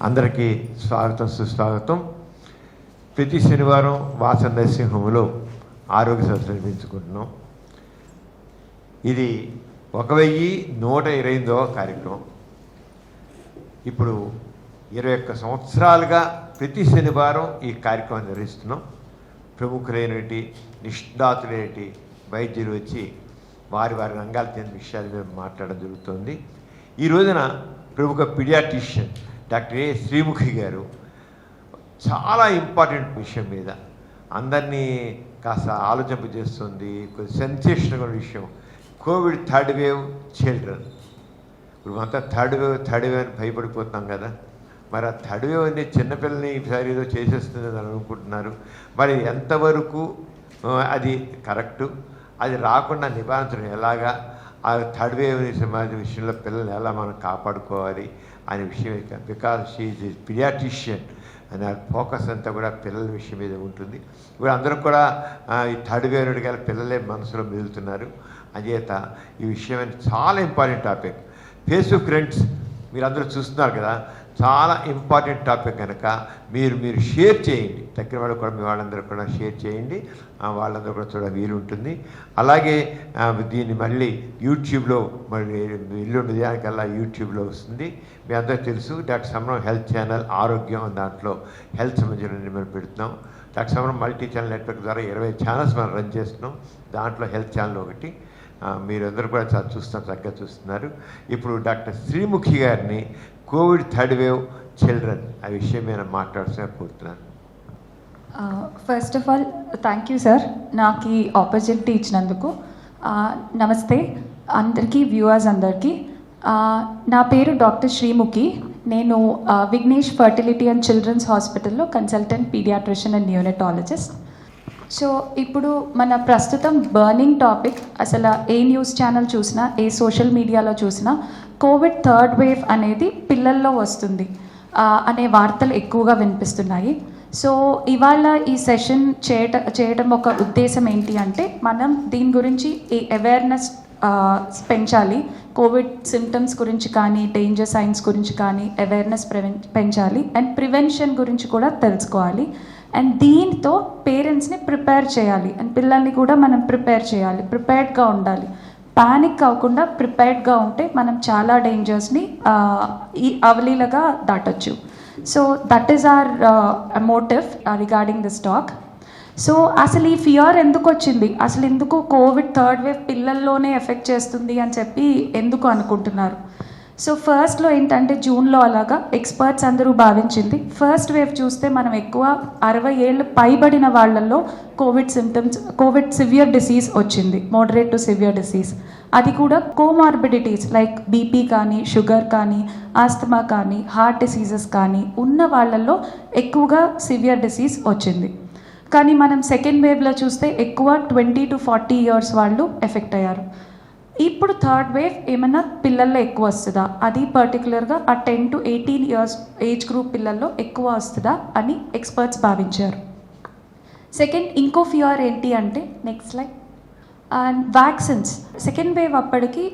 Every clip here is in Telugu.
అందరికీ స్వాగతం సుస్వాగతం. ప్రతి శనివారం వాసన నరసింహంలో ఆరోగ్య సదస్సు నిర్వహించుకుంటున్నాం. ఇది 1128వ కార్యక్రమం. ఇప్పుడు 21 సంవత్సరాలుగా ప్రతి శనివారం ఈ కార్యక్రమం నిర్వహిస్తున్నాం. ప్రముఖులైనటి నిష్ణాతులైనటి వైద్యులు వచ్చి వారి రంగాలకు చెందిన విషయాల మీద మాట్లాడడం జరుగుతుంది. ఈ రోజున ప్రముఖ పీడియాట్రిషియన్ డాక్టర్ ఏ శ్రీముఖి గారు చాలా ఇంపార్టెంట్ విషయం మీద అందరినీ కాస్త ఆలోచింపజేస్తుంది. కొంచెం సెన్సేషనల్ విషయం, కోవిడ్ థర్డ్ వేవ్ చిల్డ్రన్. ఇప్పుడు అంతా థర్డ్ వేవ్ అని భయపడిపోతున్నాం కదా. మరి ఆ థర్డ్ వేవ్ అనేది చిన్నపిల్లల్ని ఈసారి ఏదో చేసేస్తుంది అని అనుకుంటున్నారు. మరి ఎంతవరకు అది కరెక్టు, అది రాకుండా నివారించడం ఎలాగా, ఆ థర్డ్ వేవ్ విషయంలో పిల్లల్ని ఎలా మనం కాపాడుకోవాలి అనే విషయం. Because she is a paediatrician అని ఆ ఫోకస్ అంతా కూడా పిల్లల విషయం మీద ఉంటుంది. ఇప్పుడు అందరూ కూడా ఈ థర్డ్ వేవ్ అడిగారు, పిల్లలే మనసులో మెదులుతున్నారు. అంచేత ఈ విషయం చాలా ఇంపార్టెంట్ టాపిక్. ఫేస్బుక్ ఫ్రెండ్స్ మీరందరూ చూస్తున్నారు కదా, చాలా ఇంపార్టెంట్ టాపిక్ కనుక మీరు షేర్ చేయండి. దగ్గర వాళ్ళు కూడా మీ వాళ్ళందరూ కూడా షేర్ చేయండి. వాళ్ళందరూ కూడా చూడ వీలుంటుంది. అలాగే దీన్ని మళ్ళీ యూట్యూబ్లో మళ్ళీ ఇల్లు ఉదయానికల్లా యూట్యూబ్లో వస్తుంది. మీ అందరూ తెలుసు డాక్టర్ సమరం హెల్త్ ఛానల్ ఆరోగ్యం దాంట్లో హెల్త్ సంబంధించిన మనం పెడుతున్నాం. డాక్టర్ సమరం మల్టీ ఛానల్ నెట్వర్క్ ద్వారా 20 ఛానల్స్ మనం రన్ చేస్తున్నాం. దాంట్లో హెల్త్ ఛానల్ ఒకటి. మీరందరూ కూడా చాలా చక్కగా చూస్తున్నారు. ఇప్పుడు డాక్టర్ శ్రీముఖి గారిని కోవిడ్ థర్డ్ వేవ్ చిల్డ్రన్ ఆ విషయం మీద మాట్లాడుతున్నా కోరుతున్నాను. First of all thank you sir, నాకు ఈ ఆపర్చునిటీ ఇచ్చినందుకు. నమస్తే అందరికీ, వ్యూవర్స్ అందరికీ. నా పేరు డాక్టర్ శ్రీముఖి. నేను విఘ్నేష్ ఫర్టిలిటీ అండ్ చిల్డ్రన్స్ హాస్పిటల్లో consultant paediatrician and neonatologist. So ఇప్పుడు మన ప్రస్తుతం బర్నింగ్ టాపిక్, అసలు ఏ న్యూస్ ఛానల్ చూసినా, ఏ సోషల్ మీడియాలో చూసినా కోవిడ్ థర్డ్ వేవ్ అనేది పిల్లల్లో వస్తుంది అనే వార్తలు ఎక్కువగా వినిపిస్తున్నాయి. సో ఇవాళ ఈ సెషన్ చేయడం ఒక ఉద్దేశం ఏంటి అంటే, మనం దీని గురించి అవేర్నెస్ పెంచాలి. కోవిడ్ సిమ్టమ్స్ గురించి కానీ, డేంజర్ సైన్స్ గురించి కానీ అవేర్నెస్ పెంచాలి. అండ్ ప్రివెన్షన్ గురించి కూడా తెలుసుకోవాలి. అండ్ దీంతో పేరెంట్స్ని ప్రిపేర్ చేయాలి. అండ్ పిల్లల్ని కూడా మనం ప్రిపేర్ చేయాలి. ప్రిపేర్డ్గా ఉండాలి. పానిక్ అవ్వకుండా ప్రిపేర్డ్గా ఉంటే మనం చాలా డేంజర్స్ని ఈ అవలీలగా దాటొచ్చు. So that is our motive regarding this talk. So అసలు ఈ ఫియర్ ఎందుకు వచ్చింది, అసలు ఎందుకు కోవిడ్ థర్డ్ వేవ్ పిల్లల్లోనే ఎఫెక్ట్ చేస్తుంది అని చెప్పి ఎందుకు అనుకుంటున్నారు? సో ఫస్ట్లో ఏంటంటే జూన్లో అలాగా ఎక్స్పర్ట్స్ అందరూ భావించింది, ఫస్ట్ వేవ్ చూస్తే మనం ఎక్కువ 60 ఏళ్ళు పైబడిన వాళ్ళల్లో కోవిడ్ సివియర్ డిసీజ్ వచ్చింది, మోడరేట్ టు సివియర్ డిసీజ్. అది కూడా కోమార్బిడిటీస్ లైక్ బీపీ కానీ, షుగర్ కానీ, ఆస్తమా కానీ, హార్ట్ డిసీజెస్ కానీ ఉన్న వాళ్ళల్లో ఎక్కువగా సివియర్ డిసీజ్ వచ్చింది. కానీ మనం సెకండ్ వేవ్లో చూస్తే ఎక్కువ 20 to 40 years వాళ్ళు ఎఫెక్ట్ అయ్యారు. ఇప్పుడు థర్డ్ వేవ్ ఏమైనా పిల్లల్లో ఎక్కువ వస్తుందా, అది పర్టికులర్గా ఆ 10 to 18 years ఏజ్ గ్రూప్ పిల్లల్లో ఎక్కువ వస్తుందా అని ఎక్స్పర్ట్స్ భావించారు. సెకండ్ ఇంకో ఫియర్ ఏంటి అంటే, next slide, and vaccines. Second wave అప్పటికి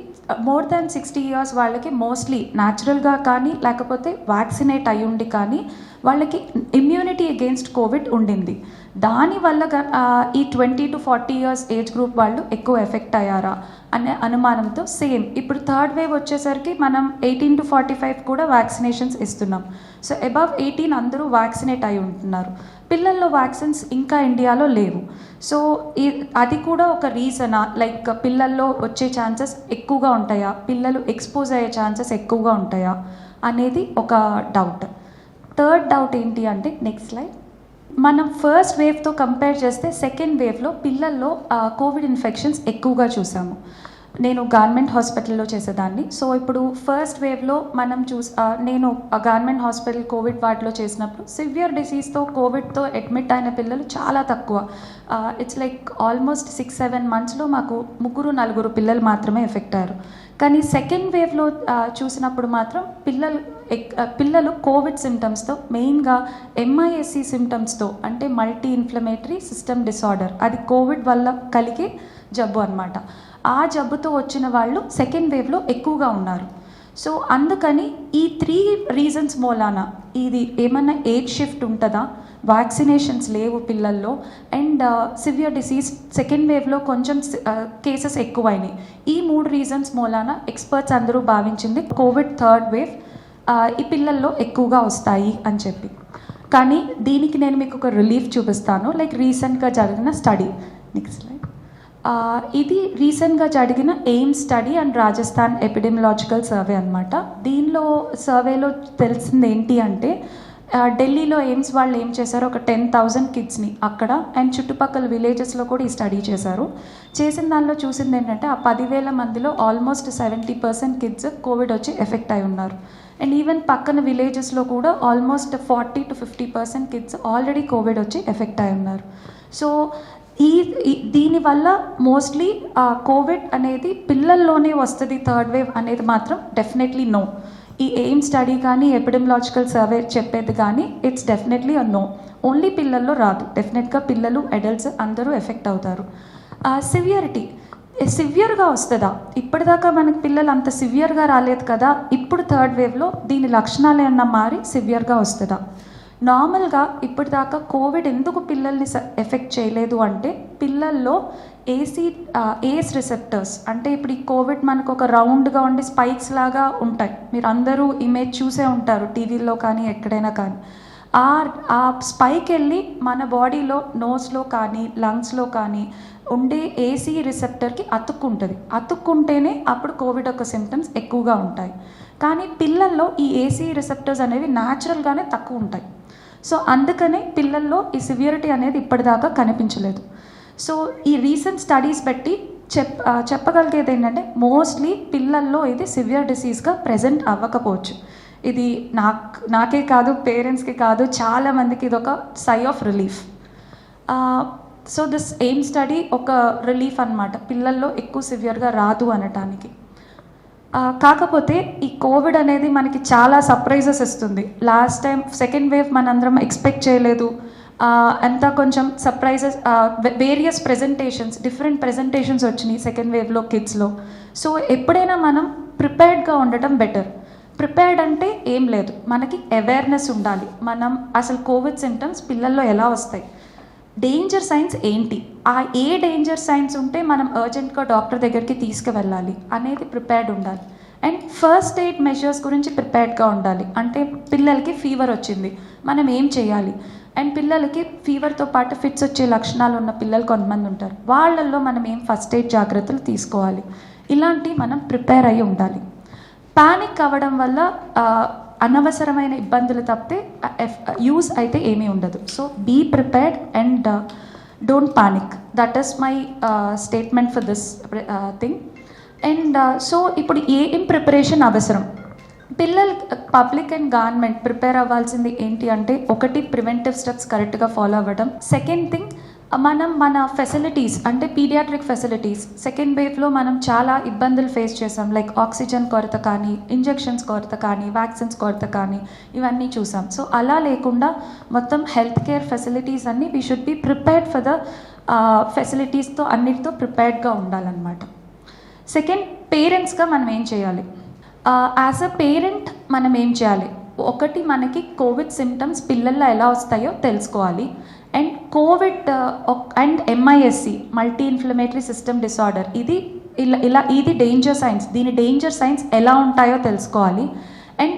మోర్ దాన్ 60 years వాళ్ళకి మోస్ట్లీ న్యాచురల్గా కానీ లేకపోతే వ్యాక్సినేట్ అయి ఉండి కానీ వాళ్ళకి ఇమ్యూనిటీ అగెయిన్స్ట్ కోవిడ్ ఉండింది. దానివల్ల ఈ 20 to 40 years ఏజ్ గ్రూప్ వాళ్ళు ఎక్కువ ఎఫెక్ట్ అయ్యారా అనే అనుమానంతో సేమ్ ఇప్పుడు థర్డ్ వేవ్ వచ్చేసరికి మనం 18 to 45 కూడా వ్యాక్సినేషన్స్ ఇస్తున్నాం. సో అబవ్ 18 అందరూ వ్యాక్సినేట్ అయి ఉంటున్నారు. పిల్లల్లో వ్యాక్సిన్స్ ఇంకా ఇండియాలో లేవు. సో అది కూడా ఒక రీజనా, లైక్ పిల్లల్లో వచ్చే ఛాన్సెస్ ఎక్కువగా ఉంటాయా, పిల్లలు ఎక్స్పోజ్ అయ్యే ఛాన్సెస్ ఎక్కువగా ఉంటాయా అనేది ఒక డౌట్. థర్డ్ డౌట్ ఏంటి అంటే, నెక్స్ట్ స్లైడ్, మనం ఫస్ట్ వేవ్తో కంపేర్ చేస్తే సెకండ్ వేవ్లో పిల్లల్లో కోవిడ్ ఇన్ఫెక్షన్స్ ఎక్కువగా చూసాము. నేను గవర్నమెంట్ హాస్పిటల్లో చేసేదాన్ని. సో ఇప్పుడు ఫస్ట్ వేవ్లో మనం నేను గవర్నమెంట్ హాస్పిటల్ కోవిడ్ వార్డులో చేసినప్పుడు సివియర్ డిసీజ్తో కోవిడ్తో అడ్మిట్ అయిన పిల్లలు చాలా తక్కువ. ఇట్స్ లైక్ ఆల్మోస్ట్ 6-7 monthsలో మాకు 3-4 పిల్లలు మాత్రమే ఎఫెక్ట్ అయ్యారు. కానీ సెకండ్ వేవ్లో చూసినప్పుడు మాత్రం పిల్లలు కోవిడ్ సిమ్టమ్స్తో, మెయిన్గా MIS-C సిమ్టమ్స్తో, అంటే మల్టీ ఇన్ఫ్లమేటరీ సిస్టమ్ డిసార్డర్, అది కోవిడ్ వల్ల కలిగే జబ్బు అనమాట. ఆ జబ్బుతో వచ్చిన వాళ్ళు సెకండ్ వేవ్లో ఎక్కువగా ఉన్నారు. సో అందుకని ఈ 3 రీజన్స్ మూలాన ఇది ఏమన్నా ఏజ్ షిఫ్ట్ ఉంటుందా, వ్యాక్సినేషన్స్ లేవు పిల్లల్లో, అండ్ సివియర్ డిసీజ్ సెకండ్ వేవ్లో కొంచెం కేసెస్ ఎక్కువైనాయి. ఈ 3 రీజన్స్ మూలాన ఎక్స్పర్ట్స్ అందరూ భావించింది కోవిడ్ థర్డ్ వేవ్ ఈ పిల్లల్లో ఎక్కువగా వస్తాయి అని చెప్పి. కానీ దీనికి నేను మీకు ఒక రిలీఫ్ చూపిస్తాను. లైక్ రీసెంట్గా జరిగిన స్టడీ, నెక్స్ట్ స్లైడ్. ఇది రీసెంట్గా జరిగిన AIIMS study and Rajasthan epidemiological survey అనమాట. దీనిలో సర్వేలో తెలిసింది ఏంటి అంటే ఢిల్లీలో ఎయిమ్స్ వాళ్ళు ఏం చేశారు, ఒక 10,000 కిడ్స్ని అక్కడ అండ్ చుట్టుపక్కల విలేజెస్లో కూడా ఈ స్టడీ చేశారు. చేసిన దానిలో చూసింది ఏంటంటే ఆ 10,000 మందిలో ఆల్మోస్ట్ 70% కిడ్స్ కోవిడ్ వచ్చి ఎఫెక్ట్ అయి ఉన్నారు. అండ్ ఈవెన్ పక్కన విలేజెస్లో కూడా almost 40 to 50% kids already Covid వచ్చి ఎఫెక్ట్ అయి ఉన్నారు. సో దీనివల్ల మోస్ట్లీ కోవిడ్ అనేది పిల్లల్లోనే వస్తుంది థర్డ్ వేవ్ అనేది మాత్రం డెఫినెట్లీ నో. ఈ ఎయిమ్ స్టడీ కానీ ఎపిడెమిలాజికల్ సర్వే చెప్పేది కానీ ఇట్స్ డెఫినెట్లీ నో. ఓన్లీ పిల్లల్లో రాదు, డెఫినెట్గా పిల్లలు అడల్ట్స్ అందరూ ఎఫెక్ట్ అవుతారు. సివియర్గా వస్తుందా, ఇప్పటిదాకా మనకి పిల్లలు అంత సివియర్గా రాలేదు కదా, ఇప్పుడు థర్డ్ వేవ్లో దీని లక్షణాలు ఏమన్నా మారి సివియర్గా వస్తుందా? నార్మల్గా ఇప్పటిదాకా కోవిడ్ ఎందుకు పిల్లల్ని ఎఫెక్ట్ చేయలేదు అంటే పిల్లల్లో ఏస్ రిసెప్టర్స్ అంటే ఇప్పుడు ఈ కోవిడ్ మనకు ఒక రౌండ్గా ఉండి స్పైక్స్ లాగా ఉంటాయి. మీరు అందరూ ఇమేజ్ చూసే ఉంటారు టీవీల్లో కానీ ఎక్కడైనా కానీ. ఆ స్పైక్ వెళ్ళి మన బాడీలో నోస్లో కానీ లంగ్స్లో కానీ ఉండే ఏసీ రిసెప్టర్కి అతుక్కుంటేనే అప్పుడు కోవిడ్ యొక్క సిమ్టమ్స్ ఎక్కువగా ఉంటాయి. కానీ పిల్లల్లో ఈ ఏసీ రిసెప్టర్స్ అనేవి న్యాచురల్గానే తక్కువ ఉంటాయి. సో అందుకనే పిల్లల్లో ఈ సివియరిటీ అనేది ఇప్పటిదాకా కనిపించలేదు. సో ఈ రీసెంట్ స్టడీస్ బట్టి చెప్పగలిగేది ఏంటంటే మోస్ట్లీ పిల్లల్లో ఇది సివియర్ డిసీజ్గా ప్రెజెంట్ అవ్వకపోవచ్చు. ఇది నాకే కాదు, పేరెంట్స్కి కాదు, చాలామందికి ఇది ఒక sigh of relief. So this aim study ఒక రిలీఫ్ అన్నమాట, పిల్లల్లో ఎక్కువ సివియర్గా రాదు అనటానికి. కాకపోతే ఈ కోవిడ్ అనేది మనకి చాలా సర్ప్రైజెస్ ఇస్తుంది. లాస్ట్ టైం సెకండ్ వేవ్ మనందరం ఎక్స్పెక్ట్ చేయలేదు. అంతా కొంచెం సర్ప్రైజెస్, వేరియస్ డిఫరెంట్ ప్రెజెంటేషన్స్ వచ్చినాయి సెకండ్ వేవ్లో కిడ్స్లో. సో ఎప్పుడైనా మనం ప్రిపేర్డ్గా ఉండటం బెటర్. ప్రిపేర్డ్ అంటే ఏం లేదు, మనకి అవేర్నెస్ ఉండాలి. మనం అసలు కోవిడ్ సిమ్టమ్స్ పిల్లల్లో ఎలా వస్తాయి, డేంజర్ సైన్స్ ఏంటి, ఏ డేంజర్ సైన్స్ ఉంటే మనం అర్జెంట్గా డాక్టర్ దగ్గరికి తీసుకువెళ్ళాలి అనేది ప్రిపేర్డ్ ఉండాలి. అండ్ ఫస్ట్ ఎయిడ్ మెజర్స్ గురించి ప్రిపేర్డ్గా ఉండాలి. అంటే పిల్లలకి ఫీవర్ వచ్చింది, మనం ఏం చేయాలి, అండ్ పిల్లలకి ఫీవర్తో పాటు ఫిట్స్ వచ్చే లక్షణాలు ఉన్న పిల్లలు కొంతమంది ఉంటారు, వాళ్ళల్లో మనం ఏం ఫస్ట్ ఎయిడ్ జాగ్రత్తలు తీసుకోవాలి, ఇలాంటివి మనం ప్రిపేర్ అయ్యి ఉండాలి. పానిక్ అవ్వడం వల్ల అనవసరమైన ఇబ్బందులు తప్పితే యూజ్ అయితే ఏమీ ఉండదు. So be prepared and don't panic. That is my statement for this thing. And so ఇప్పుడు ఏం ప్రిపరేషన్ అవసరం, పిల్లలు పబ్లిక్ అండ్ గవర్నమెంట్ ప్రిపేర్ అవ్వాల్సింది ఏంటి అంటే, ఒకటి ప్రివెంటివ్ స్టెప్స్ కరెక్ట్గా ఫాలో అవ్వడం. సెకండ్ థింగ్, మన ఫెసిలిటీస్ అంటే పీడియాట్రిక్ ఫెసిలిటీస్ సెకండ్ వేవ్లో మనం చాలా ఇబ్బందులు ఫేస్ చేసాం. లైక్ ఆక్సిజన్ కొరత కానీ, ఇంజెక్షన్స్ కొరత కానీ, వ్యాక్సిన్స్ కొరత కానీ, ఇవన్నీ చూసాం. సో అలా లేకుండా మొత్తం హెల్త్ కేర్ ఫెసిలిటీస్ అన్నీ we should be prepared for the ఫెసిలిటీస్తో అన్నిటితో ప్రిపేర్డ్గా ఉండాలన్నమాట. సెకండ్, పేరెంట్స్గా మనం ఏం చేయాలి? యాజ్ అ పేరెంట్ మనం ఏం చేయాలి? ఒకటి, మనకి కోవిడ్ సిమ్టమ్స్ పిల్లల్లో ఎలా వస్తాయో తెలుసుకోవాలి. And Covid and MIS-C multi inflammatory system disorder ఇది డేంజర్ సైన్స్, దీని డేంజర్ సైన్స్ ఎలా ఉంటాయో తెలుసుకోవాలి. అండ్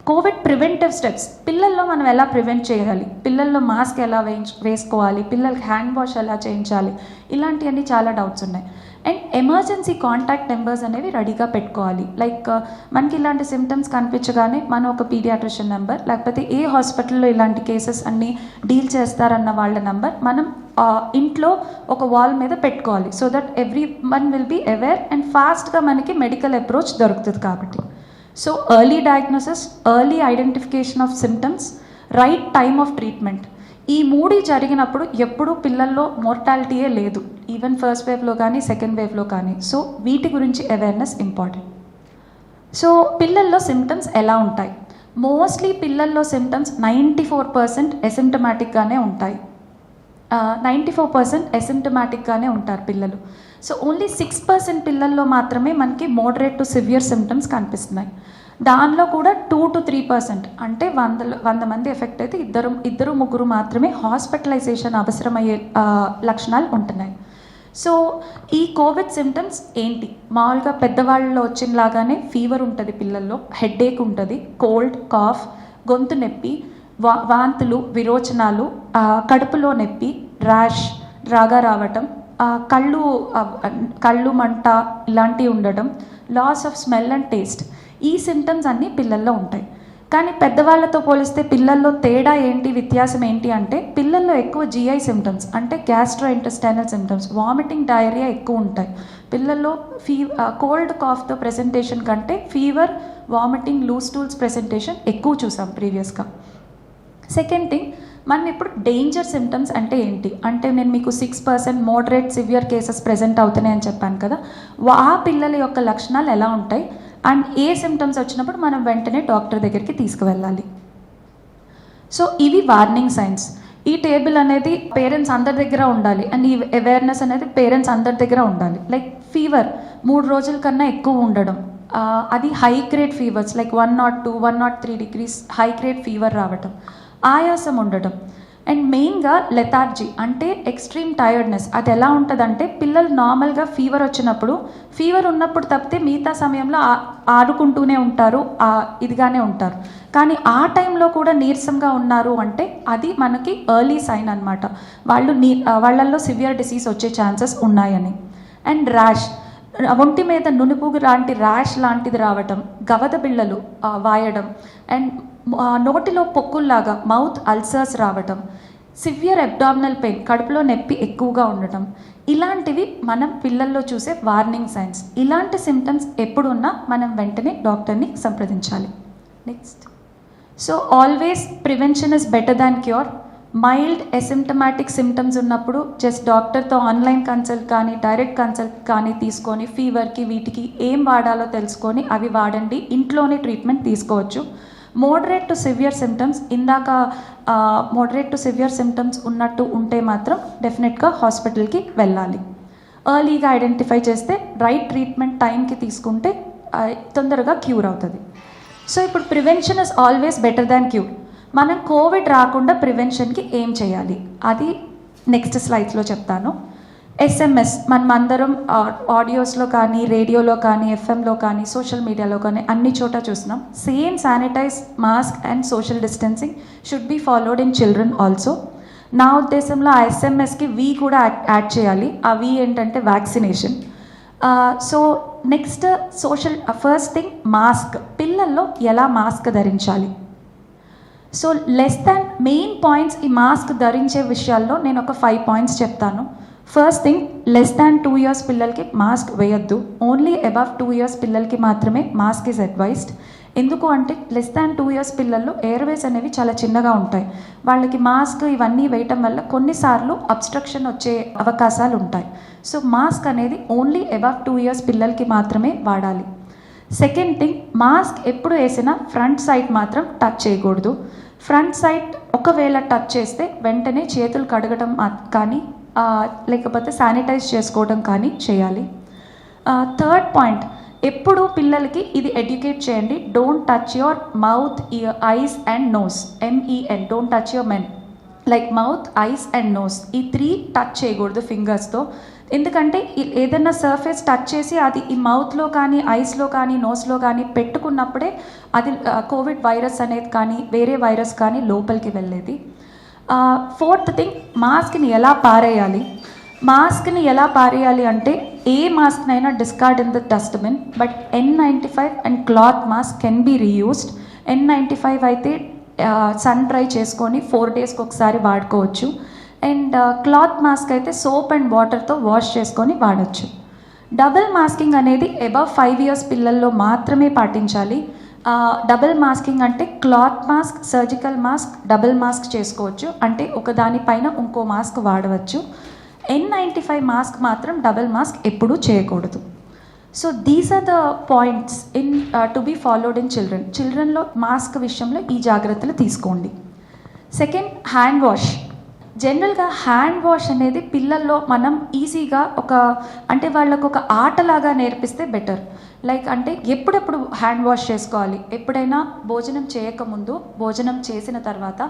కోవిడ్ ప్రివెంటివ్ స్టెప్స్ పిల్లల్లో మనం ఎలా ప్రివెంట్ చేయాలి, పిల్లల్లో మాస్క్ ఎలా వేసుకోవాలి, పిల్లలకి హ్యాండ్ వాష్ ఎలా చేయించాలి, ఇలాంటివన్నీ చాలా డౌట్స్ ఉన్నాయి. అండ్ ఎమర్జెన్సీ కాంటాక్ట్ నెంబర్స్ అనేవి రెడీగా పెట్టుకోవాలి. లైక్ మనకి ఇలాంటి సిమ్టమ్స్ కనిపించగానే మనం ఒక పీడియాట్రిషియన్ నెంబర్, లేకపోతే ఏ హాస్పిటల్లో ఇలాంటి కేసెస్ అన్నీ డీల్ చేస్తారన్న వాళ్ళ నెంబర్ మనం ఇంట్లో ఒక వాల్ మీద పెట్టుకోవాలి. So that every one will be aware and ఫాస్ట్గా మనకి మెడికల్ అప్రోచ్ దొరుకుతుంది కాబట్టి. So early diagnosis, early identification of symptoms, right time of treatment, ఈ 3 జరిగినప్పుడు ఎప్పుడూ పిల్లల్లో మోర్టాలిటీయే లేదు, ఈవెన్ ఫస్ట్ వేవ్లో కానీ సెకండ్ వేవ్లో కానీ. సో వీటి గురించి అవేర్నెస్ ఇంపార్టెంట్. సో పిల్లల్లో సిమ్టమ్స్ ఎలా ఉంటాయి? మోస్ట్లీ పిల్లల్లో సిమ్టమ్స్ 94% ఎసిమ్టమాటిక్గానే ఉంటాయి. 94% ఎసిమ్టమాటిక్గానే ఉంటారు పిల్లలు. సో ఓన్లీ 6% పిల్లల్లో మాత్రమే మనకి మోడరేట్ టు సివియర్ సిమ్టమ్స్ కనిపిస్తున్నాయి. దానిలో కూడా 2 to 3%, అంటే 100 మంది ఎఫెక్ట్ అయితే ఇద్దరు ముగ్గురు మాత్రమే హాస్పిటలైజేషన్ అవసరమయ్యే లక్షణాలు ఉంటున్నాయి. సో ఈ కోవిడ్ సిమ్టమ్స్ ఏంటి? మామూలుగా పెద్దవాళ్ళలో వచ్చినలాగానే ఫీవర్ ఉంటుంది, పిల్లల్లో హెడేక్ ఉంటుంది, కోల్డ్, కాఫ్, గొంతు నొప్పి, వాంతులు, విరోచనాలు, కడుపులో నొప్పి, ర్యాష్, రాగా రావటం, కళ్ళు మంట ఇలాంటివి ఉండడం, loss of smell and taste. ఈ సిమ్టమ్స్ అన్నీ పిల్లల్లో ఉంటాయి. కానీ పెద్దవాళ్ళతో పోలిస్తే పిల్లల్లో తేడా ఏంటి, వ్యత్యాసం ఏంటి అంటే పిల్లల్లో ఎక్కువ GI సిమ్టమ్స్ అంటే gastro intestinal symptoms, vomiting, diarrhoea ఎక్కువ ఉంటాయి. పిల్లల్లో కోల్డ్ కాఫ్తో ప్రెజెంటేషన్ కంటే fever, vomiting, loose stools presentation ఎక్కువ చూసాం ప్రీవియస్గా. సెకండ్ థింగ్, మనం ఇప్పుడు డేంజర్ సిమ్టమ్స్ అంటే ఏంటి అంటే నేను మీకు 6% మోడరేట్ సివియర్ కేసెస్ ప్రెజెంట్ అవుతున్నాయని చెప్పాను కదా, ఆ పిల్లల యొక్క లక్షణాలు ఎలా ఉంటాయి అండ్ ఏ సిమ్టమ్స్ వచ్చినప్పుడు మనం వెంటనే డాక్టర్ దగ్గరికి తీసుకువెళ్ళాలి. సో ఇవి వార్నింగ్ సైన్స్. ఈ టేబుల్ అనేది పేరెంట్స్ అందరి దగ్గర ఉండాలి అండ్ ఈ అవేర్నెస్ అనేది పేరెంట్స్ అందరి దగ్గర ఉండాలి. లైక్ ఫీవర్ 3 రోజుల కన్నా ఎక్కువ ఉండడం, అది high grade fevers like 102, 103 degrees high grade fever రావటం, ఆయాసం ఉండడం అండ్ మెయిన్గా లెథార్జీ అంటే ఎక్స్ట్రీమ్ టైర్డ్నెస్. అది ఎలా ఉంటుందంటే పిల్లలు నార్మల్గా ఫీవర్ వచ్చినప్పుడు ఫీవర్ ఉన్నప్పుడు తప్పితే మిగతా సమయంలో ఆడుకుంటూనే ఉంటారు, ఇదిగానే ఉంటారు. కానీ ఆ టైంలో కూడా నీరసంగా ఉన్నారు అంటే అది మనకి ఎర్లీ సైన్ అనమాట, వాళ్ళల్లో సివియర్ డిసీజ్ వచ్చే ఛాన్సెస్ ఉన్నాయని. అండ్ ర్యాష్, ఒంటి మీద నునుపుగు లాంటి ర్యాష్ లాంటిది రావటం, గవద బిళ్ళలు వాయడం అండ్ నోటిలో పొక్కుల్లాగా మౌత్ అల్సర్స్ రావటం, సివియర్ అబ్డామినల్ పెయిన్, కడుపులో నొప్పి ఎక్కువగా ఉండటం, ఇలాంటివి మనం పిల్లల్లో చూసే వార్నింగ్ సైన్స్. ఇలాంటి సిమ్టమ్స్ ఎప్పుడున్నా మనం వెంటనే డాక్టర్ని సంప్రదించాలి. Next, so always prevention is better than cure. Mild asymptomatic symptoms ఉన్నప్పుడు జస్ట్ డాక్టర్తో ఆన్లైన్ కన్సల్ట్ కానీ డైరెక్ట్ కన్సల్ట్ కానీ తీసుకొని ఫీవర్కి వీటికి ఏం వాడాలో తెలుసుకొని అవి వాడండి, ఇంట్లోనే ట్రీట్మెంట్ తీసుకోవచ్చు. మోడరేట్ టు సివియర్ సిమ్టమ్స్, ఇందాక మోడరేట్ టు సివియర్ సిమ్టమ్స్ ఉన్నట్టు ఉంటే మాత్రం డెఫినెట్గా హాస్పిటల్కి వెళ్ళాలి. ఎర్లీగా ఐడెంటిఫై చేస్తే రైట్ ట్రీట్మెంట్ టైంకి తీసుకుంటే తొందరగా క్యూర్ అవుతుంది. సో ఇప్పుడు prevention is always better than cure. మనం కోవిడ్ రాకుండా ప్రివెన్షన్కి ఏం చేయాలి అది నెక్స్ట్ స్లైడ్స్లో చెప్తాను. SMS మనం అందరం ఆడియోస్లో కానీ రేడియోలో కానీ FMలో కానీ సోషల్ మీడియాలో కానీ అన్ని చోట చూస్తున్నాం. Same sanitise, mask and social distancing should be followed in children also. నా ఉద్దేశంలో ఆ SMSకి V కూడా యాడ్ చేయాలి. ఆ V ఏంటంటే vaccination. So next first thing mask. పిల్లల్లో ఎలా మాస్క్ ధరించాలి? So less than main points ఈ మాస్క్ ధరించే విషయాల్లో నేను ఒక 5 పాయింట్స్ చెప్తాను. First thing, less than 2 years పిల్లలకి మాస్క్ వేయొద్దు. ఓన్లీ అబవ్ 2 years పిల్లలకి మాత్రమే మాస్క్ ఈజ్ అడ్వైస్డ్. ఎందుకు అంటే లెస్ దాన్ 2 years పిల్లల్లో ఎయిర్వేస్ అనేవి చాలా చిన్నగా ఉంటాయి. వాళ్ళకి మాస్క్ ఇవన్నీ వేయటం వల్ల కొన్నిసార్లు అబ్స్ట్రక్షన్ వచ్చే అవకాశాలు ఉంటాయి. సో మాస్క్ అనేది ఓన్లీ అబవ్ 2 years పిల్లలకి మాత్రమే వాడాలి. సెకండ్ థింగ్, మాస్క్ ఎప్పుడు వేసినా ఫ్రంట్ సైడ్ మాత్రం టచ్ చేయకూడదు. ఫ్రంట్ సైడ్ ఒకవేళ టచ్ చేస్తే వెంటనే చేతులు కడగటం కానీ లేకపోతే శానిటైజ్ చేసుకోవడం కానీ చేయాలి. థర్డ్ పాయింట్, ఎప్పుడు పిల్లలకి ఇది ఎడ్యుకేట్ చేయండి. Don't touch your mouth, eyes and nose, MEN, don't touch your men, like mouth, eyes and nose, ఈ 3 టచ్ చేయకూడదు ఫింగర్స్తో. ఎందుకంటే ఏదైనా సర్ఫేస్ టచ్ చేసి అది ఈ మౌత్లో కానీ ఐస్లో కానీ నోస్లో కానీ పెట్టుకున్నప్పుడే అది కోవిడ్ వైరస్ అనేది కానీ వేరే వైరస్ కానీ లోపలికి వెళ్ళేది. ఫోర్త్ థింగ్, మాస్క్ని ఎలా పారేయాలి? మాస్క్ని ఎలా పారేయాలి అంటే ఏ మాస్క్నైనా discard in the dustbin, but N95 and cloth mask can be reused. N95 అయితే సన్ డ్రై చేసుకొని 4 daysకి ఒకసారి వాడుకోవచ్చు. అండ్ క్లాత్ మాస్క్ అయితే సోప్ అండ్ వాటర్తో వాష్ చేసుకొని వాడచ్చు. డబుల్ మాస్కింగ్ అనేది అబవ్ 5 years పిల్లల్లో మాత్రమే పాటించాలి. డబుల్ మాస్కింగ్ అంటే cloth mask, surgical mask, double mask చేసుకోవచ్చు, అంటే ఒకదానిపైన ఇంకో మాస్క్ వాడవచ్చు. N95 మాస్క్ మాత్రం డబుల్ మాస్క్ ఎప్పుడూ చేయకూడదు. So these are the points to be followed in children. చిల్డ్రన్లో మాస్క్ విషయంలో ఈ జాగ్రత్తలు తీసుకోండి. Second, hand wash. జనరల్గా హ్యాండ్ వాష్ అనేది పిల్లల్లో మనం ఈజీగా అంటే వాళ్ళకు ఒక ఆటలాగా నేర్పిస్తే బెటర్. లైక్ అంటే ఎప్పుడెప్పుడు హ్యాండ్ వాష్ చేసుకోవాలి, ఎప్పుడైనా భోజనం చేయకముందు, భోజనం చేసిన తర్వాత,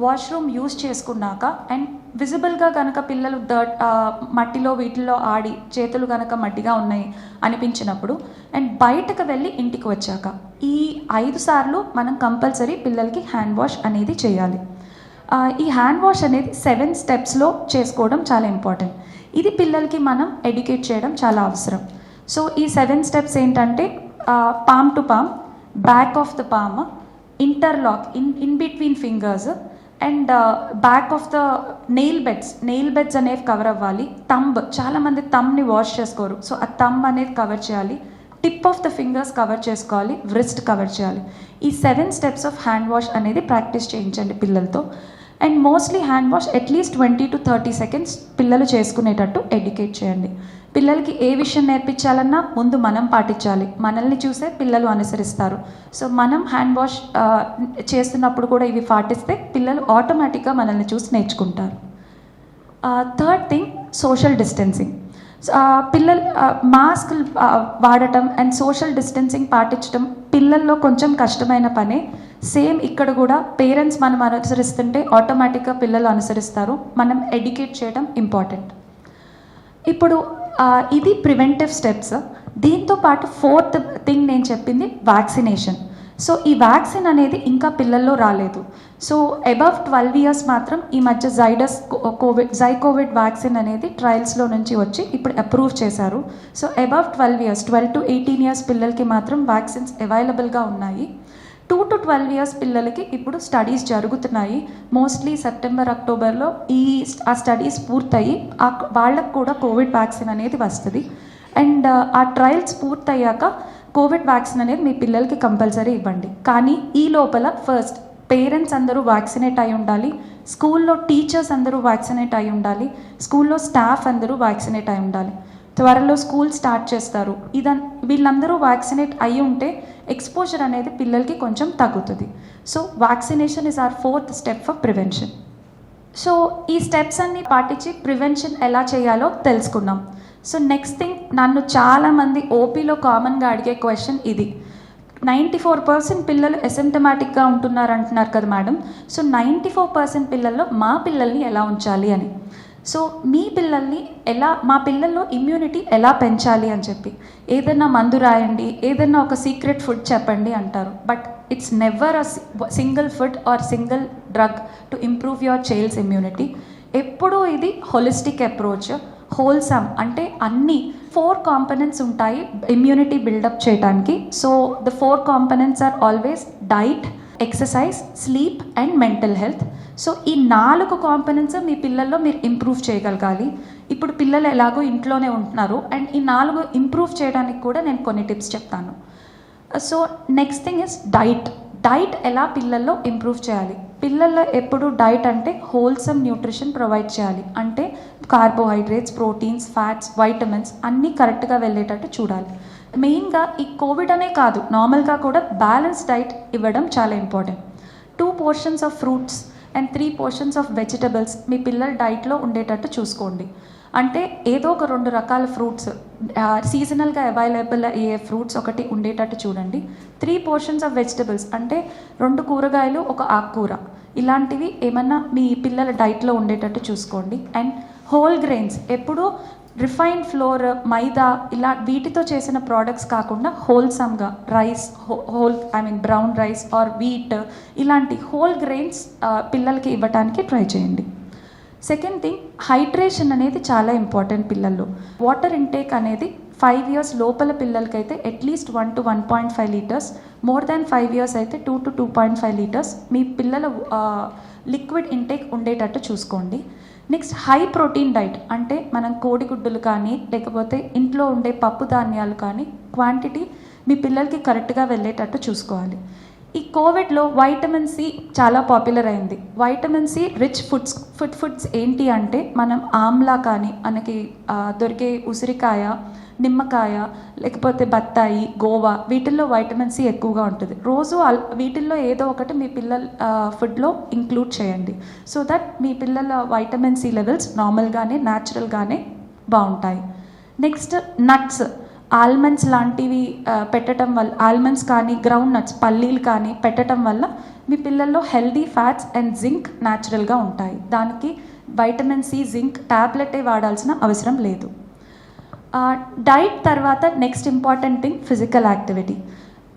వాష్రూమ్ యూజ్ చేసుకున్నాక, అండ్ విజిబుల్గా కనుక పిల్లలు మట్టిలో వీటిల్లో ఆడి చేతులు కనుక మట్టిగా ఉన్నాయి అనిపించినప్పుడు, అండ్ బయటకు వెళ్ళి ఇంటికి వచ్చాక, ఈ 5 సార్లు మనం కంపల్సరీ పిల్లలకి హ్యాండ్ వాష్ అనేది చేయాలి. ఈ హ్యాండ్ వాష్ అనేది 7 స్టెప్స్లో చేసుకోవడం చాలా ఇంపార్టెంట్. ఇది పిల్లలకి మనం ఎడ్యుకేట్ చేయడం చాలా అవసరం. సో ఈ 7 స్టెప్స్ ఏంటంటే palm to palm, back of the palm, interlock in between fingers, and back of the nail beds అనేవి కవర్ అవ్వాలి. థంబ్, చాలామంది థంబ్ని వాష్ చేసుకోరు, సో ఆ థంబ్ అనేది కవర్ చేయాలి. Tip of the fingers cover చేసుకోవాలి, వ్రిస్ట్ కవర్ చేయాలి. ఈ 7 స్టెప్స్ ఆఫ్ హ్యాండ్ వాష్ అనేది ప్రాక్టీస్ చేయించండి పిల్లలతో. And mostly hand wash at least 20 to 30 seconds పిల్లలు చేసుకునేటట్టు ఎడ్యుకేట్ చేయండి. పిల్లలకి ఏ విషయం నేర్పించాలన్నా ముందు మనం పాటించాలి. మనల్ని చూసే పిల్లలు అనుసరిస్తారు. సో మనం హ్యాండ్ వాష్ చేస్తున్నప్పుడు కూడా ఇవి పాటిస్తే పిల్లలు ఆటోమేటిక్గా మనల్ని చూసి నేర్చుకుంటారు. Third thing, social distancing. పిల్లలు మాస్క్ వాడటం అండ్ సోషల్ డిస్టెన్సింగ్ పాటించడం పిల్లల్లో కొంచెం కష్టమైన పనే. సేమ్ ఇక్కడ కూడా పేరెంట్స్ మనం అనుసరిస్తుంటే ఆటోమేటిక్గా పిల్లలు అనుసరిస్తారు. మనం ఎడ్యుకేట్ చేయడం ఇంపార్టెంట్. ఇప్పుడు ఇది ప్రివెంటివ్ స్టెప్స్. దీంతో పాటు 4th థింగ్ నేను చెప్పింది వ్యాక్సినేషన్. సో ఈ వ్యాక్సిన్ అనేది ఇంకా పిల్లల్లో రాలేదు. సో అబవ్ 12 years మాత్రం ఈ మధ్య జైకోవిడ్ వ్యాక్సిన్ అనేది ట్రయల్స్లో నుంచి వచ్చి ఇప్పుడు అప్రూవ్ చేశారు. So above 12 years, 12 to 18 years పిల్లలకి మాత్రం వ్యాక్సిన్స్ అవైలబుల్గా ఉన్నాయి. 2 to 12 years పిల్లలకి ఇప్పుడు స్టడీస్ జరుగుతున్నాయి. మోస్ట్లీ సెప్టెంబర్, అక్టోబర్లో ఆ స్టడీస్ పూర్తయి వాళ్ళకు కూడా కోవిడ్ వ్యాక్సిన్ అనేది వస్తుంది. అండ్ ఆ ట్రయల్స్ పూర్తయ్యాక కోవిడ్ వ్యాక్సిన్ అనేది మీ పిల్లలకి కంపల్సరీ ఇవ్వండి. కానీ ఈ లోపల ఫస్ట్ పేరెంట్స్ అందరూ వ్యాక్సినేట్ అయి ఉండాలి, స్కూల్లో టీచర్స్ అందరూ వ్యాక్సినేట్ అయి ఉండాలి, స్కూల్లో స్టాఫ్ అందరూ వ్యాక్సినేట్ అయి ఉండాలి. త్వరలో స్కూల్ స్టార్ట్ చేస్తారు. వీళ్ళందరూ వ్యాక్సినేట్ అయి ఉంటే ఎక్స్పోజర్ అనేది పిల్లలకి కొంచెం తగ్గుతుంది. So vaccination is our 4th step for prevention. So ఈ స్టెప్స్ అన్నీ పాటించి ప్రివెన్షన్ ఎలా చేయాలో తెలుసుకున్నాం. సో నెక్స్ట్ థింగ్, నన్ను చాలామంది ఓపీలో కామన్గా అడిగే క్వశ్చన్ ఇది. 94% పిల్లలు అసిమ్టమాటిక్గా ఉంటున్నారు అంటున్నారు కదా మేడం. సో 94% పిల్లల్లో మా పిల్లల్ని ఎలా ఉంచాలి అని. సో మా పిల్లల్లో ఇమ్యూనిటీ ఎలా పెంచాలి అని చెప్పి ఏదైనా మందు రాయండి, ఏదైనా ఒక సీక్రెట్ ఫుడ్ చెప్పండి అంటారు. But it's never a single food or single drug to improve your child's immunity. ఎప్పుడూ ఇది హోలిస్టిక్ అప్రోచ్, హోల్సమ్. అంటే అన్ని 4 components ఉంటాయి ఇమ్యూనిటీ బిల్డప్ చేయడానికి. So the 4 components are always diet, exercise, sleep and mental health. So ఈ 4 components మీ పిల్లల్లో మీరు ఇంప్రూవ్ చేయగలగాలి. ఇప్పుడు పిల్లలు ఎలాగో ఇంట్లోనే ఉంటున్నారు, అండ్ ఈ 4 ఇంప్రూవ్ చేయడానికి కూడా నేను కొన్ని టిప్స్ చెప్తాను. So next thing is diet ఎలా పిల్లల్లో ఇంప్రూవ్ చేయాలి. పిల్లల్లో ఎప్పుడు డైట్ అంటే హోల్సమ్ న్యూట్రిషన్ ప్రొవైడ్ చేయాలి. అంటే కార్బోహైడ్రేట్స్, ప్రోటీన్స్, ఫ్యాట్స్, వైటమిన్స్ అన్నీ కరెక్ట్గా వెళ్ళేటట్టు చూడాలి. మెయిన్గా ఈ కోవిడ్ అనే కాదు, నార్మల్గా కూడా బ్యాలెన్స్ డైట్ ఇవ్వడం చాలా important. 2 portions of fruits and 3 portions of vegetables మీ పిల్లల డైట్లో ఉండేటట్టు చూసుకోండి. అంటే ఏదో ఒక 2 రకాల ఫ్రూట్స్, సీజనల్గా అవైలబుల్ అయ్యే ఫ్రూట్స్ ఒకటి ఉండేటట్టు చూడండి. 3 portions ఆఫ్ వెజిటబుల్స్ అంటే 2 కూరగాయలు, 1 ఆకుకూర, ఇలాంటివి ఏమన్నా మీ పిల్లల డైట్లో ఉండేటట్టు చూసుకోండి. అండ్ హోల్ గ్రెయిన్స్, ఎప్పుడు రిఫైన్డ్ ఫ్లోర్, మైదా ఇలా వీటితో చేసిన ప్రోడక్ట్స్ కాకుండా హోల్సమ్గా rice, brown rice or wheat, ఇలాంటి హోల్ గ్రెయిన్స్ పిల్లలకి ఇవ్వడానికి ట్రై చేయండి. సెకండ్ థింగ్, హైడ్రేషన్ అనేది చాలా ఇంపార్టెంట్ పిల్లల్లో. వాటర్ ఇంటేక్ అనేది 5 years లోపల పిల్లలకైతే at least 1 to 1.5 liters, more than 5 years అయితే 2 to 2.5 liters మీ పిల్లల లిక్విడ్ ఇంటేక్ ఉండేటట్టు చూసుకోండి. నెక్స్ట్, హై ప్రోటీన్ డైట్ అంటే మనం కోడిగుడ్డులు కానీ లేకపోతే ఇంట్లో ఉండే పప్పు ధాన్యాలు కానీ క్వాంటిటీ మీ పిల్లలకి కరెక్ట్గా వెళ్ళేటట్టు చూసుకోవాలి. ఈ కోవిడ్లో వైటమిన్ సి చాలా పాపులర్ అయింది. వైటమిన్ సి రిచ్ ఫుడ్స్ ఏంటి అంటే మనం ఆమ్లా కానీ, మనకి దొరికే ఉసిరికాయ, నిమ్మకాయ, లేకపోతే బత్తాయి, గోవా, వీటిల్లో వైటమిన్ సి ఎక్కువగా ఉంటుంది. రోజు వీటిల్లో ఏదో ఒకటి మీ పిల్లల ఫుడ్లో ఇంక్లూడ్ చేయండి. సో దట్ మీ పిల్లల వైటమిన్ సి లెవెల్స్ నార్మల్గానే న్యాచురల్గానే బాగుంటాయి. నెక్స్ట్ నట్స్, ఆల్మండ్స్ లాంటివి పెట్టడం వల్ల, ఆల్మండ్స్ కానీ గ్రౌండ్ నట్స్ పల్లీలు కానీ పెట్టడం వల్ల మీ పిల్లల్లో హెల్దీ ఫ్యాట్స్ అండ్ జింక్ న్యాచురల్గా ఉంటాయి. దానికి వైటమిన్ సి, జింక్ ట్యాబ్లెటే వాడాల్సిన అవసరం లేదు. డైట్ తర్వాత next important thing physical activity.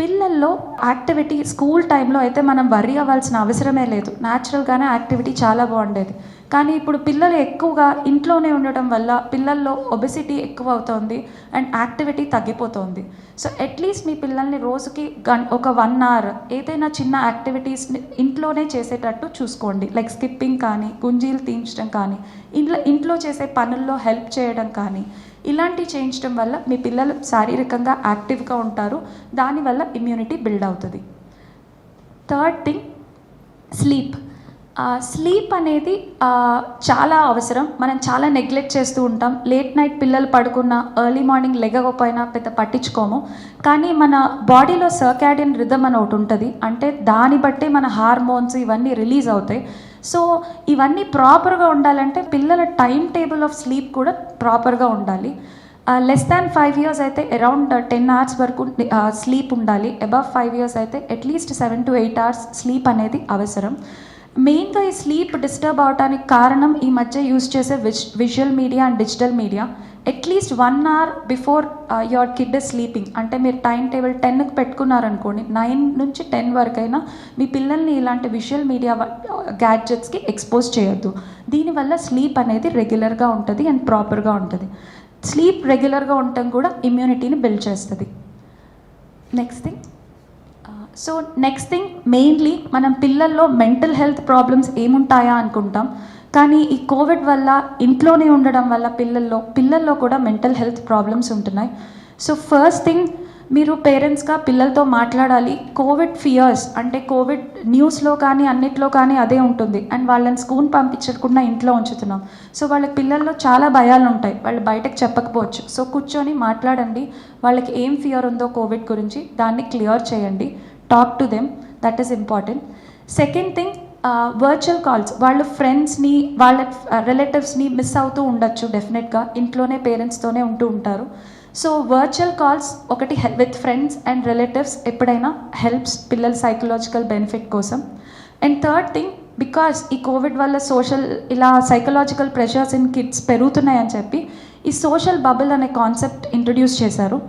పిల్లల్లో యాక్టివిటీ స్కూల్ టైంలో అయితే మనం వర్రీ అవ్వాల్సిన అవసరమే లేదు, న్యాచురల్గానే యాక్టివిటీ చాలా బాగుండేది. కానీ ఇప్పుడు పిల్లలు ఎక్కువగా ఇంట్లోనే ఉండటం వల్ల పిల్లల్లో ఒబెసిటీ ఎక్కువ అవుతోంది అండ్ యాక్టివిటీ తగ్గిపోతుంది. సో అట్లీస్ట్ మీ పిల్లల్ని రోజుకి ఒక 1 hour ఏదైనా చిన్న యాక్టివిటీస్ని ఇంట్లోనే చేసేటట్టు చూసుకోండి. లైక్ స్కిప్పింగ్ కానీ, గుంజీలు తీయించడం కానీ, ఇంట్లో చేసే పనుల్లో హెల్ప్ చేయడం కానీ, ఇలాంటివి చేయించడం వల్ల మీ పిల్లలు శారీరకంగా యాక్టివ్గా ఉంటారు. దానివల్ల ఇమ్యూనిటీ బిల్డ్ అవుతుంది. Third thing sleep. స్లీప్ అనేది చాలా అవసరం. మనం చాలా నెగ్లెక్ట్ చేస్తూ ఉంటాం. లేట్ నైట్ పిల్లలు పడుకున్న, ఎర్లీ మార్నింగ్ లెగకపోయినా పెద్ద పట్టించుకోము. కానీ మన బాడీలో సర్కాడియన్ రిథమ్ అని ఒకటి ఉంటుంది. అంటే దాన్ని బట్టే మన హార్మోన్స్ ఇవన్నీ రిలీజ్ అవుతాయి. సో ఇవన్నీ ప్రాపర్గా ఉండాలంటే పిల్లల టైం టేబుల్ ఆఫ్ స్లీప్ కూడా ప్రాపర్గా ఉండాలి. లెస్ దాన్ 5 years అయితే అరౌండ్ 10 hours వరకు స్లీప్ ఉండాలి. అబవ్ 5 years అయితే అట్లీస్ట్ 7 to 8 hours స్లీప్ అనేది అవసరం. మెయిన్గా ఈ స్లీప్ డిస్టర్బ్ అవడానికి కారణం ఈ మధ్య యూజ్ చేసే visual media and digital media. At least 1 hour before your kid is sleeping, అంటే మీరు టైం టేబుల్ 10కి పెట్టుకున్నారనుకోండి, 9 నుంచి 10 వరకైనా మీ పిల్లల్ని ఇలాంటి విజువల్ మీడియా గ్యాడ్జెట్స్కి ఎక్స్పోజ్ చేయొద్దు. దీనివల్ల స్లీప్ అనేది రెగ్యులర్గా ఉంటుంది అండ్ ప్రాపర్గా ఉంటుంది. స్లీప్ రెగ్యులర్గా ఉండటం కూడా ఇమ్యూనిటీని బిల్డ్ చేస్తుంది. నెక్స్ట్ థింగ్ మెయిన్లీ మనం పిల్లల్లో మెంటల్ హెల్త్ ప్రాబ్లమ్స్ ఏముంటాయా అనుకుంటాం. కానీ ఈ కోవిడ్ వల్ల ఇంట్లోనే ఉండడం వల్ల పిల్లల్లో కూడా మెంటల్ హెల్త్ ప్రాబ్లమ్స్ ఉంటున్నాయి. సో ఫస్ట్ థింగ్, మీరు పేరెంట్స్గా పిల్లలతో మాట్లాడాలి. కోవిడ్ ఫియర్స్ అంటే కోవిడ్ న్యూస్లో కానీ అన్నిట్లో కానీ అదే ఉంటుంది. అండ్ వాళ్ళని స్కూల్ పంపించకుండా ఇంట్లో ఉంచుతున్నాం. సో వాళ్ళ పిల్లల్లో చాలా భయాలు ఉంటాయి, వాళ్ళు బయటకు చెప్పకపోవచ్చు. సో కూర్చొని మాట్లాడండి, వాళ్ళకి ఏం ఫియర్ ఉందో కోవిడ్ గురించి దాన్ని క్లియర్ చేయండి. Talk to them, that is important. Second thing, virtual calls. వాళ్ళ ఫ్రెండ్స్ని, వాళ్ళ రిలేటివ్స్ని మిస్ అవుతూ ఉండొచ్చు. డెఫినెట్గా ఇంట్లోనే పేరెంట్స్తోనే ఉంటూ ఉంటారు. సో వర్చువల్ కాల్స్ ఒకటి విత్ ఫ్రెండ్స్ అండ్ రిలేటివ్స్ ఎప్పుడైనా హెల్ప్స్ పిల్లల సైకలాజికల్ బెనిఫిట్ కోసం. అండ్ థర్డ్ థింగ్, బికాస్ ఈ కోవిడ్ వల్ల ఇలా సైకలాజికల్ ప్రెషర్స్ ఇన్ కిడ్స్ పెరుగుతున్నాయని చెప్పి ఈ సోషల్ బబుల్ అనే కాన్సెప్ట్ ఇంట్రడ్యూస్ చేశారు.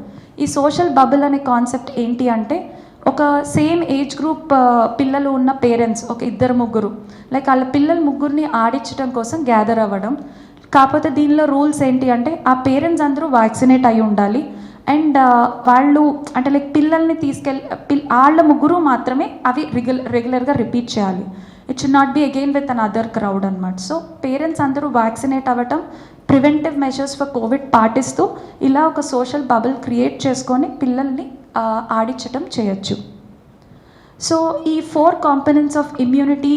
ఈ సోషల్ బబుల్ అనే కాన్సెప్ట్ ఏంటి అంటే, ఒక సేమ్ ఏజ్ గ్రూప్ పిల్లలు ఉన్న పేరెంట్స్, ఒక 2-3, లైక్ వాళ్ళ పిల్లల ముగ్గురిని ఆడించడం కోసం గ్యాదర్ అవ్వడం. కాకపోతే దీనిలో రూల్స్ ఏంటి అంటే, ఆ పేరెంట్స్ అందరూ వ్యాక్సినేట్ అయి ఉండాలి. అండ్ వాళ్ళు అంటే లైక్ పిల్లల్ని వాళ్ళ ముగ్గురు మాత్రమే అవి రెగ్యులర్గా రిపీట్ చేయాలి. It should not be again with an other crowd అనమాట. సో పేరెంట్స్ అందరూ వ్యాక్సినేట్ అవ్వటం, ప్రివెంటివ్ మెషర్స్ ఫర్ కోవిడ్ పాటిస్తూ ఇలా ఒక సోషల్ బబుల్ క్రియేట్ చేసుకొని పిల్లల్ని ఆడించటం చేయొచ్చు. సో ఈ 4 కాంపోనెంట్స్ ఆఫ్ ఇమ్యూనిటీ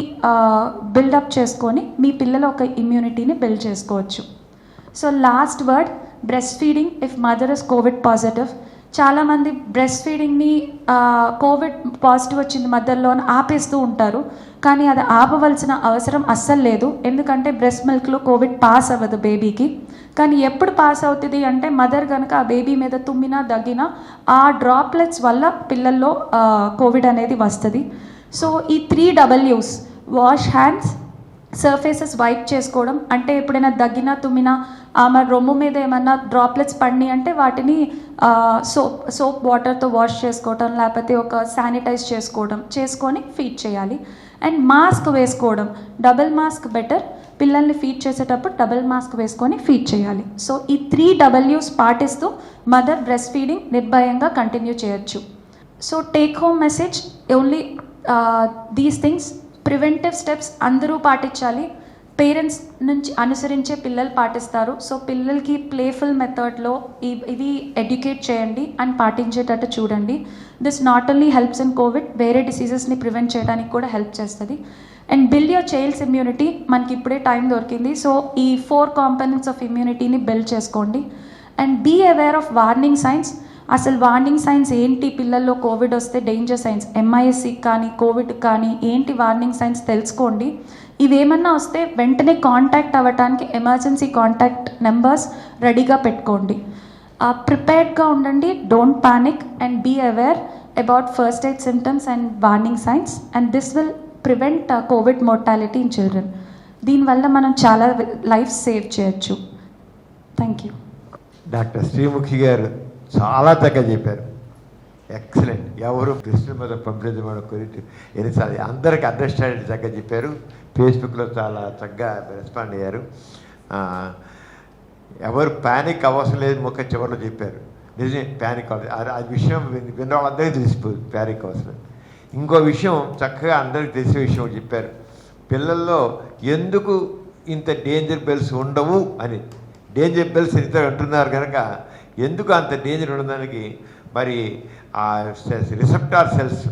బిల్డప్ చేసుకొని మీ పిల్లల ఒక ఇమ్యూనిటీని బిల్డ్ చేసుకోవచ్చు. So last word, breast feeding if mother is Covid positive. చాలామంది బ్రెస్ట్ ఫీడింగ్ని కోవిడ్ పాజిటివ్ వచ్చింది మదర్లో అని ఆపేస్తూ ఉంటారు. కానీ అది ఆపవలసిన అవసరం అస్సలు లేదు. ఎందుకంటే బ్రెస్ట్ మిల్క్లో కోవిడ్ పాస్ అవ్వదు బేబీకి. కానీ ఎప్పుడు పాస్ అవుతుంది అంటే, మదర్ కనుక ఆ బేబీ మీద తుమ్మినా దగ్గినా ఆ డ్రాప్లెట్స్ వల్ల పిల్లల్లో కోవిడ్ అనేది వస్తుంది. సో ఈ 3 W's, wash hands, surfaces wipe చేసుకోవడం, అంటే ఎప్పుడైనా దగ్గినా తుమ్మినా ఆమె రొమ్ము మీద ఏమన్నా డ్రాప్లెట్స్ పడినాయి అంటే వాటిని సోప్ వాటర్తో వాష్ చేసుకోవడం, లేకపోతే ఒక శానిటైజ్ చేసుకొని ఫీడ్ చేయాలి. అండ్ మాస్క్ వేసుకోవడం, డబుల్ మాస్క్ బెటర్. పిల్లల్ని ఫీడ్ చేసేటప్పుడు డబుల్ మాస్క్ వేసుకొని ఫీడ్ చేయాలి. సో ఈ 3 W's పాటిస్తూ మదర్ బ్రెస్ట్ ఫీడింగ్ నిర్భయంగా కంటిన్యూ చేయొచ్చు. So take home message, only these things, preventive steps అందరూ పాటించాలి. పేరెంట్స్ నుంచి అనుసరించే పిల్లలు పాటిస్తారు. సో పిల్లలకి ప్లేఫుల్ మెథడ్లో ఇవి ఎడ్యుకేట్ చేయండి అండ్ పాటించేటట్టు చూడండి. This not only helps in covid, వేరే డిసీజెస్ని ప్రివెంట్ చేయడానికి కూడా హెల్ప్ చేస్తుంది. And build your child's immunity. మనకి ఇప్పుడే టైం దొరికింది. సో ఈ 4 కాంపోనెంట్స్ ఆఫ్ ఇమ్యూనిటీని బిల్డ్ చేసుకోండి. And be aware of warning signs. అసలు వార్నింగ్ సైన్స్ ఏంటి, పిల్లల్లో కోవిడ్ వస్తే డేంజర్ సైన్స్, ఎంఐఎస్సి కానీ కోవిడ్ కానీ ఏంటి వార్నింగ్ సైన్స్ తెలుసుకోండి. ఇవేమన్నా వస్తే వెంటనే కాంటాక్ట్ అవ్వడానికి ఎమర్జెన్సీ కాంటాక్ట్ నెంబర్స్ రెడీగా పెట్టుకోండి. ప్రిపేర్డ్గా ఉండండి, don't panic and be aware about first aid symptoms and warning signs, and this will prevent COVID mortality in children. దీనివల్ల మనం చాలా లైఫ్ సేవ్ చేయొచ్చు. Thank you. Doctor Srimukhi garu చాలా చక్కగా చెప్పారు. ఎక్సలెంట్. ఎవరు ప్రశ్న మీద పంపించడం గురించి ఎన్నిసార్లు అందరికీ అండర్స్టాండింగ్ చక్కగా చెప్పారు. ఫేస్బుక్లో చాలా చక్కగా రెస్పాండ్ అయ్యారు. ఎవరు ప్యానిక్ అవసరం లేదు ముఖ చివరిలో చెప్పారు. నిజమే, ప్యానిక్ అవసరం. ఆ విషయం విన్న వాళ్ళందరికీ తెలిసిపోతుంది ప్యానిక్ అవసరం. ఇంకో విషయం చక్కగా అందరికీ తెలిసే విషయం చెప్పారు. పిల్లల్లో ఎందుకు ఇంత డేంజర్ బెల్స్ ఉండవు అని. డేంజర్ బెల్స్ ఇంత అంటున్నారు కనుక ఎందుకు అంత డేంజర్ ఉండడానికి మరి ఆ రిసెప్టార్ సెల్స్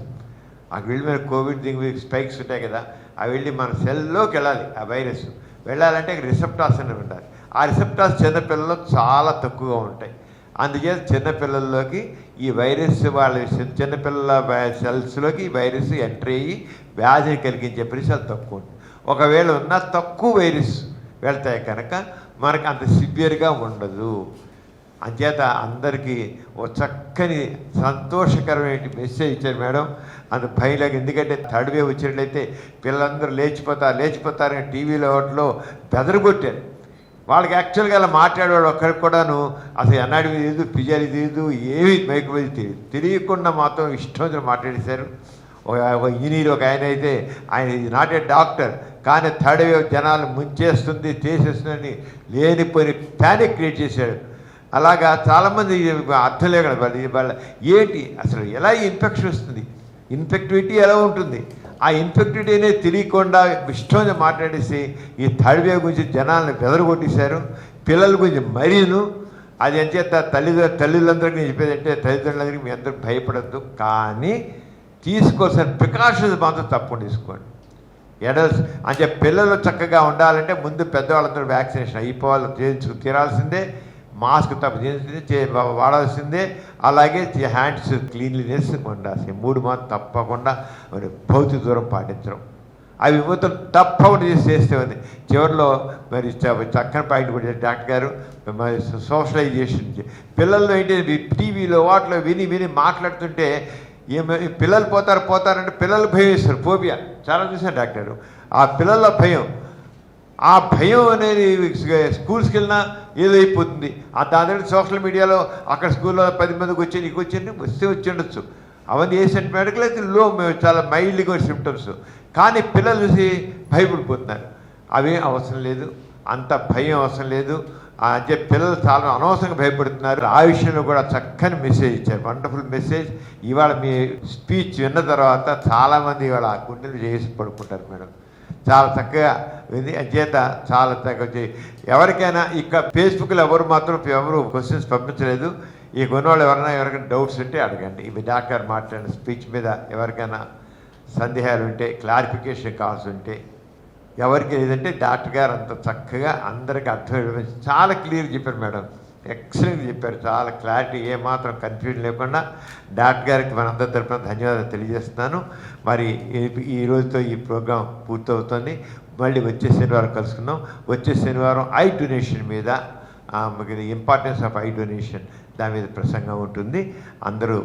అవి వెళ్ళి మన కోవిడ్ స్పైక్స్ ఉంటాయి కదా, అవి వెళ్ళి మన సెల్లోకి వెళ్ళాలి. ఆ వైరస్ వెళ్ళాలంటే రిసెప్టార్స్ అనేవి ఉండాలి. ఆ రిసెప్టార్స్ చిన్నపిల్లల్లో చాలా తక్కువగా ఉంటాయి. అందుచేత చిన్నపిల్లల్లోకి ఈ వైరస్ వాళ్ళ చిన్నపిల్లల సెల్స్లోకి ఈ వైరస్ ఎంట్రీ అయ్యి వ్యాధిని కలిగించే పరిస్థితులు తక్కువ ఉంటుంది. ఒకవేళ ఉన్న తక్కువ వైరస్ వెళ్తాయి కనుక మనకు అంత సివియర్గా ఉండదు. అంచేత అందరికీ ఓ చక్కని సంతోషకరమైన మెసేజ్ ఇచ్చారు మేడం. అంత భయంలాగా, ఎందుకంటే థర్డ్ వేవ్ వచ్చినట్లయితే పిల్లలందరూ లేచిపోతారని టీవీలో వాటిలో బెదరగొట్టారు. వాళ్ళకి యాక్చువల్గా అలా మాట్లాడేవాడు ఒక్కరికి కూడాను అసలు ఎన్నాడు తెలియదు, పిజాలి తెలియదు, ఏమీ మైకువేది తెలియదు. తెలియకుండా మాత్రం ఇష్టం మాట్లాడేశారు. ఒక ఇంజనీర్ ఒక ఆయన అయితే ఆయన నాట్ ఏ డాక్టర్, కానీ థర్డ్ వేవ్ జనాలు ముంచేస్తుంది చేసేస్తుందని లేనిపోయి ప్యానిక్ క్రియేట్ చేశాడు. అలాగా చాలామంది అర్థం లేకుండా వాళ్ళ ఏంటి అసలు ఎలా ఇన్ఫెక్షన్ వస్తుంది, ఇన్ఫెక్టివిటీ ఎలా ఉంటుంది, ఆ ఇన్ఫెక్టివిటీ అనేది తెలియకుండా ఇష్టంగా మాట్లాడేసి ఈ థర్డ్ వేవ్ గురించి జనాలను బెదరగొట్టేశారు. పిల్లల గురించి మరీను. అది ఎంచేత తల్లిదండ్రులకి నేను చెప్పేది అంటే తల్లిదండ్రులందరికీ మీ అందరూ భయపడద్దు, కానీ తీసుకోవాల్సిన ప్రికాషన్స్ మాత్రం తప్పకుండా తీసుకోండి. ఎడల్ట్స్ అంటే పిల్లలు చక్కగా ఉండాలంటే ముందు పెద్దవాళ్ళందరూ వ్యాక్సినేషన్ అయిపోవాలి, చేయించుకు తీరాల్సిందే. మాస్క్ వాడాల్సిందే. అలాగే హ్యాండ్స్ క్లీన్లీనెస్ ఉండాల్సింది. 3 మాత్రం తప్పకుండా భౌతిక దూరం పాటించడం, అవి మొత్తం తప్పకుండా చేస్తే ఉంది. చివరిలో మరి చక్కని పాయింట్ కూడా డాక్టర్ గారు మరి సోషలైజేషన్ పిల్లల్లో ఏంటి టీవీలో వాటిలో విని మాట్లాడుతుంటే పిల్లలు పోతారంటే పిల్లలు భయం వేస్తారు. ఫోబియా చాలా చూశాను డాక్టర్. ఆ పిల్లల భయం, ఆ భయం అనేది స్కూల్స్కి వెళ్ళినా ఏదో అయిపోతుంది. దాని దగ్గర సోషల్ మీడియాలో అక్కడ స్కూల్లో 10 మందికి వచ్చి నీకు వచ్చి ఉండొచ్చు. అవన్నీ ఏసిమెటికల్ అయితే చాలా మైల్డ్గా సిమ్టమ్స్, కానీ పిల్లలు చూసి భయపడిపోతున్నారు. అవే అవసరం లేదు, అంత భయం అవసరం లేదు. అంటే పిల్లలు చాలా అనవసరంగా భయపడుతున్నారు. ఆ విషయంలో కూడా చక్కని మెసేజ్ ఇచ్చారు, వండర్ఫుల్ మెసేజ్. ఇవాళ మీ స్పీచ్ విన్న తర్వాత చాలామంది ఇవాళ గుండెలు చేసి పడుకుంటారు మేడం. చాలా చక్కగా విని చేత చాలా చక్కగా. ఎవరికైనా ఇక ఫేస్బుక్లో ఎవరు క్వశ్చన్స్ పంపించలేదు. ఈ కొన్నవాళ్ళు ఎవరికైనా డౌట్స్ ఉంటే అడగండి. ఇవి డాక్టర్ మాట్లాడిన స్పీచ్ మీద ఎవరికైనా సందేహాలు ఉంటే, క్లారిఫికేషన్ కావాల్సి ఉంటే, ఎవరికి లేదంటే డాక్టర్ గారు అంత చక్కగా అందరికీ అర్థం చాలా క్లియర్ చెప్పారు మేడం. ఎక్సలెంట్ చెప్పారు, చాలా క్లారిటీ, ఏమాత్రం కన్ఫ్యూజన్ లేకుండా. డాక్టర్ గారికి మనందరి తరఫున ధన్యవాదాలు తెలియజేస్తున్నాను. మరి ఈ రోజుతో ఈ ప్రోగ్రాం పూర్తవుతుంది. మళ్ళీ వచ్చే శనివారం కలుసుకుందాం. వచ్చే శనివారం ఐ డొనేషన్ మీద, ఇంపార్టెన్స్ ఆఫ్ ఐ డొనేషన్ దాని మీద ప్రసంగం ఉంటుంది. అందరూ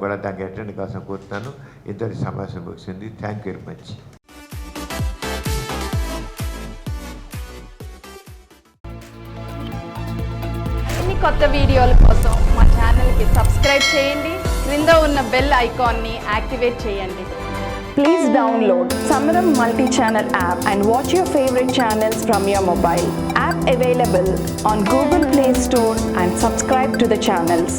కూడా దానికి అటెండ్ కోసం కోరుతున్నాను. ఇంతటి సమావేశం ముగిసింది. Thank you very much. కొత్త వీడియోల కోసం మా ఛానల్కి సబ్స్క్రైబ్ చేయండి. క్రింద ఉన్న బెల్ ఐకాన్ని యాక్టివేట్ చేయండి. Please download Samaram multi-channel app and watch your favorite channels from your mobile. App available on Google Play Store and subscribe to the channels.